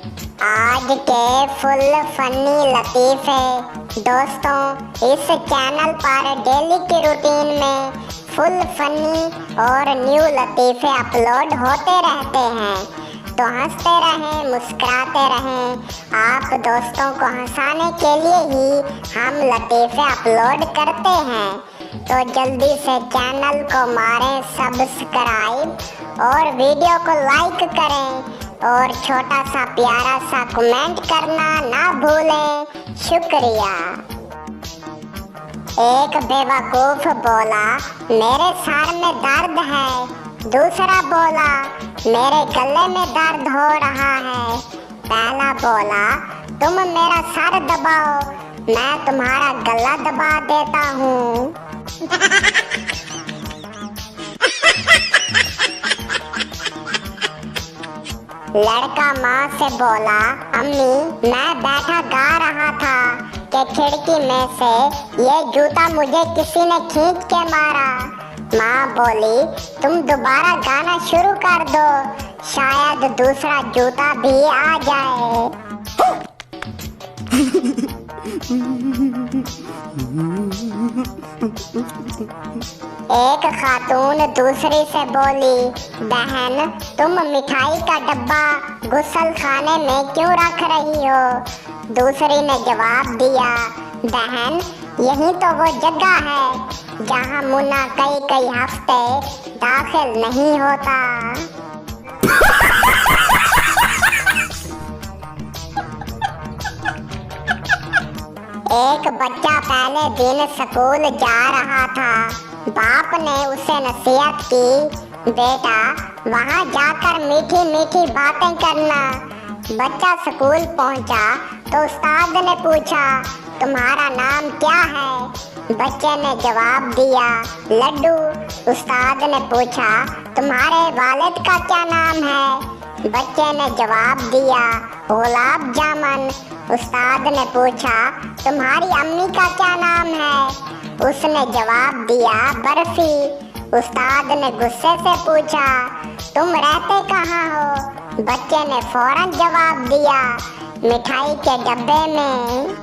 आज के full funny लतीफ़े दोस्तों, इस चैनल पर डेली की रूटीन में फुल फनी और न्यू लतीफ़े अपलोड होते रहते हैं, तो हंसते रहें, मुस्कुराते रहें। आप दोस्तों को हंसाने के लिए ही हम लतीफ़े अपलोड करते हैं, तो जल्दी से चैनल को मारें सब्सक्राइब और वीडियो को लाइक करें और छोटा सा प्यारा सा कमेंट करना ना भूलें। शुक्रिया। एक बेवकूफ़ बोला, मेरे सर में दर्द है। दूसरा बोला, मेरे गले में दर्द हो रहा है। पहला बोला, तुम मेरा सर दबाओ, मैं तुम्हारा गला दबा देता हूँ। लड़का माँ से बोला, अम्मी मैं बैठा गा रहा था कि खिड़की में से ये जूता मुझे किसी ने खींच के मारा। माँ बोली, तुम दोबारा गाना शुरू कर दो, शायद दूसरा जूता भी आ जाए। एक खातून दूसरी से बोली, बहन तुम मिठाई का डब्बा गुसल खाने में क्यों रख रही हो? दूसरी ने जवाब दिया, बहन यही तो वो जगह है जहाँ मुन्ना कई कई हफ्ते दाखिल नहीं होता। एक बच्चा पहले दिन स्कूल जा रहा था। बाप ने उसे नसीहत की, बेटा वहाँ जाकर मीठी मीठी बातें करना। बच्चा स्कूल पहुँचा तो उस्ताद ने पूछा, तुम्हारा नाम क्या है? बच्चे ने जवाब दिया, लड्डू। उस्ताद ने पूछा, तुम्हारे वालिद का क्या नाम है? बच्चे ने जवाब दिया, गुलाब जामुन। उस्ताद ने पूछा, तुम्हारी अम्मी का क्या नाम है? उसने जवाब दिया, बर्फी। उस्ताद ने गुस्से से पूछा, तुम रहते कहाँ हो? बच्चे ने फौरन जवाब दिया, मिठाई के डब्बे में।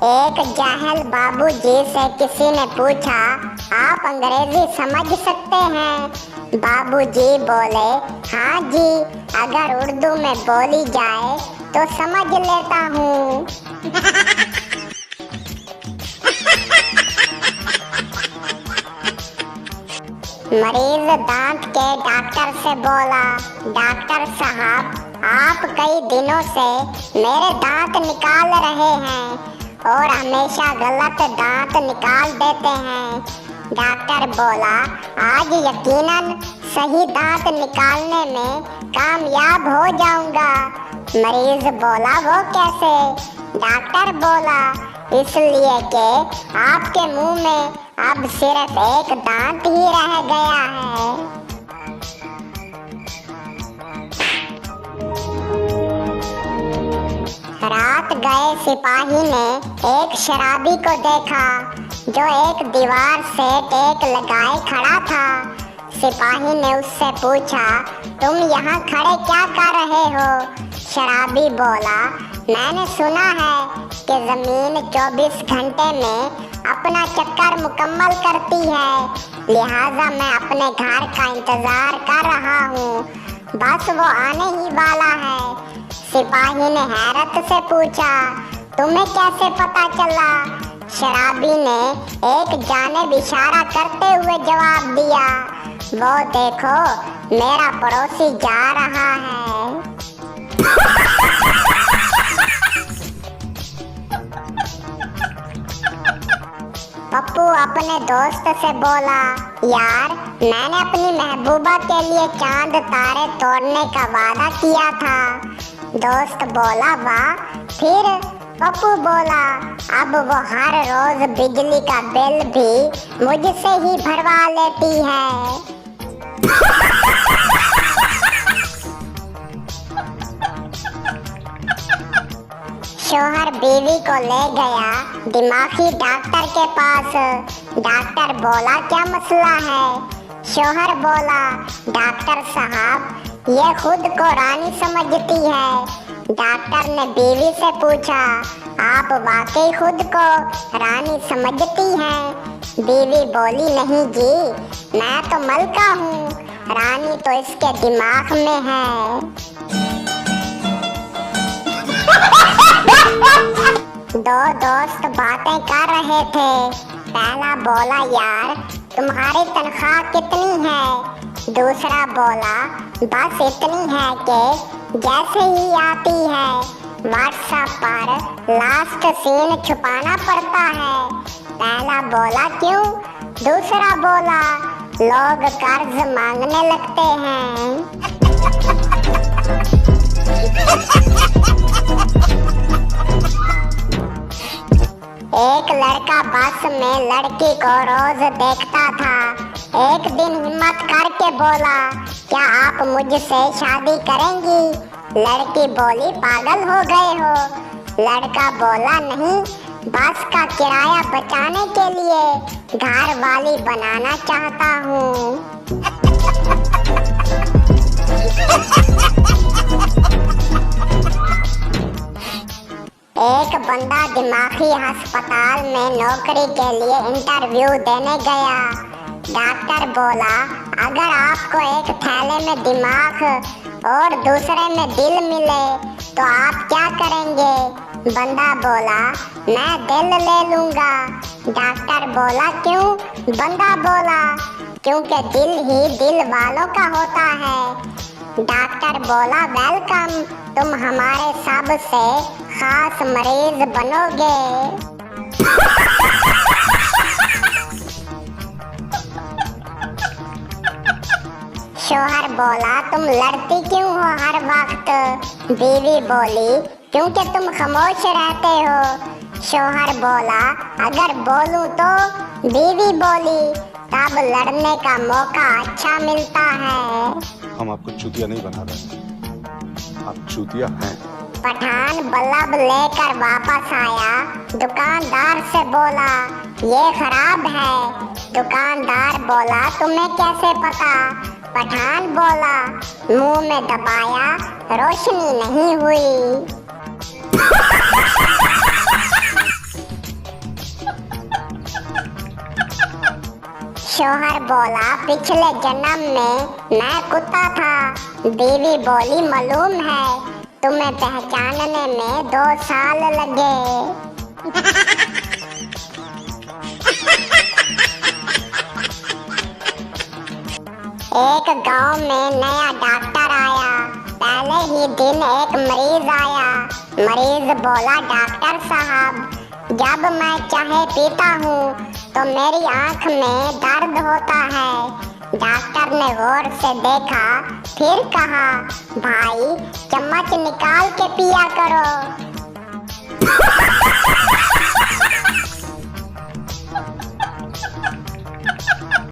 एक जाहिल बाबूजी से किसी ने पूछा, आप अंग्रेजी समझ सकते हैं? बाबूजी बोले, हाँ जी, अगर उर्दू में बोली जाए तो समझ लेता हूँ। मरीज दांत के डॉक्टर से बोला, डॉक्टर साहब आप कई दिनों से मेरे दांत निकाल रहे हैं और हमेशा गलत दांत निकाल देते हैं। डॉक्टर बोला, आज यकीनन सही दांत निकालने में कामयाब हो जाऊंगा। मरीज बोला, वो कैसे? डॉक्टर बोला, इसलिए कि आपके मुंह में अब सिर्फ एक दांत ही रह गया है। रात गए सिपाही ने एक शराबी को देखा जो एक दीवार से टेक लगाए खड़ा था। सिपाही ने उससे पूछा, तुम यहाँ खड़े क्या कर रहे हो? शराबी बोला, मैंने सुना है कि ज़मीन 24 घंटे में अपना चक्कर मुकम्मल करती है, लिहाजा मैं अपने घर का इंतज़ार कर रहा हूँ, बस वो आने ही वाला है। सिपाही ने हैरत से पूछा, तुम्हें कैसे पता चला? शराबी ने एक जानिब इशारा करते हुए जवाब दिया, वो देखो मेरा पड़ोसी जा रहा है। पप्पू अपने दोस्त से बोला, यार मैंने अपनी महबूबा के लिए चांद तारे तोड़ने का वादा किया था। दोस्त बोला, वाह। फिर पप्पू बोला, अब वो हर रोज बिजली का बिल भी मुझसे ही भरवा लेती है। शौहर बीवी को ले गया दिमागी डॉक्टर के पास। डॉक्टर बोला क्या मसला है? शौहर बोला डॉक्टर साहब ये खुद को रानी समझती है। डॉक्टर ने बीवी से पूछा आप वाकई खुद को रानी समझती हैं? बीवी बोली नहीं जी, मैं तो मलका हूँ, रानी तो इसके दिमाग में है। दो दोस्त बातें कर रहे थे। पहला बोला यार तुम्हारी तनख्वाह कितनी है? दूसरा बोला बस इतनी है कि जैसे ही आती है व्हाट्सएप पर लास्ट सीन छुपाना पड़ता है। पहला बोला क्यों? दूसरा बोला लोग कर्ज मांगने लगते हैं। एक लड़का बस में लड़की को रोज देखता था। एक दिन हिम्मत करके बोला क्या आप मुझसे शादी करेंगी? लड़की बोली पागल हो गए हो। लड़का बोला नहीं, बस का किराया बचाने के लिए घर वाली बनाना चाहता हूँ। एक बंदा दिमागी अस्पताल में नौकरी के लिए इंटरव्यू देने गया। डॉक्टर बोला अगर आपको एक थैले में दिमाग और दूसरे में दिल मिले तो आप क्या करेंगे? बंदा बोला मैं दिल ले लूंगा। डॉक्टर बोला क्यों? बंदा बोला क्योंकि दिल ही दिल वालों का होता है। डॉक्टर बोला वेलकम, तुम हमारे सबसे खास मरीज बनोगे। शौहर बोला तुम लड़ती क्यों हो हर वक्त? बीवी बोली क्योंकि तुम खामोश रहते हो। शौहर बोला अगर बोलूं तो? बीवी बोली तब लड़ने का मौका अच्छा मिलता है। हम आपको चूतिया नहीं बना रहे, आप चूतिया हैं। पठान बल्ब लेकर वापस आया। दुकानदार से बोला ये खराब है। दुकानदार बोला तुम्हें कैसे पता? पठान बोला मुंह में दबाया, रोशनी नहीं हुई। शौहर बोला पिछले जन्म में मैं कुत्ता था। बीवी बोली मालूम है, तुम्हें पहचानने में 2 साल लगे। एक गांव में नया डॉक्टर आया। पहले ही दिन एक मरीज आया। मरीज बोला डॉक्टर साहब जब मैं चाय पीता हूँ तो मेरी आंख में दर्द होता है। डॉक्टर ने गौर से देखा, फिर कहा भाई चम्मच निकाल के पिया करो।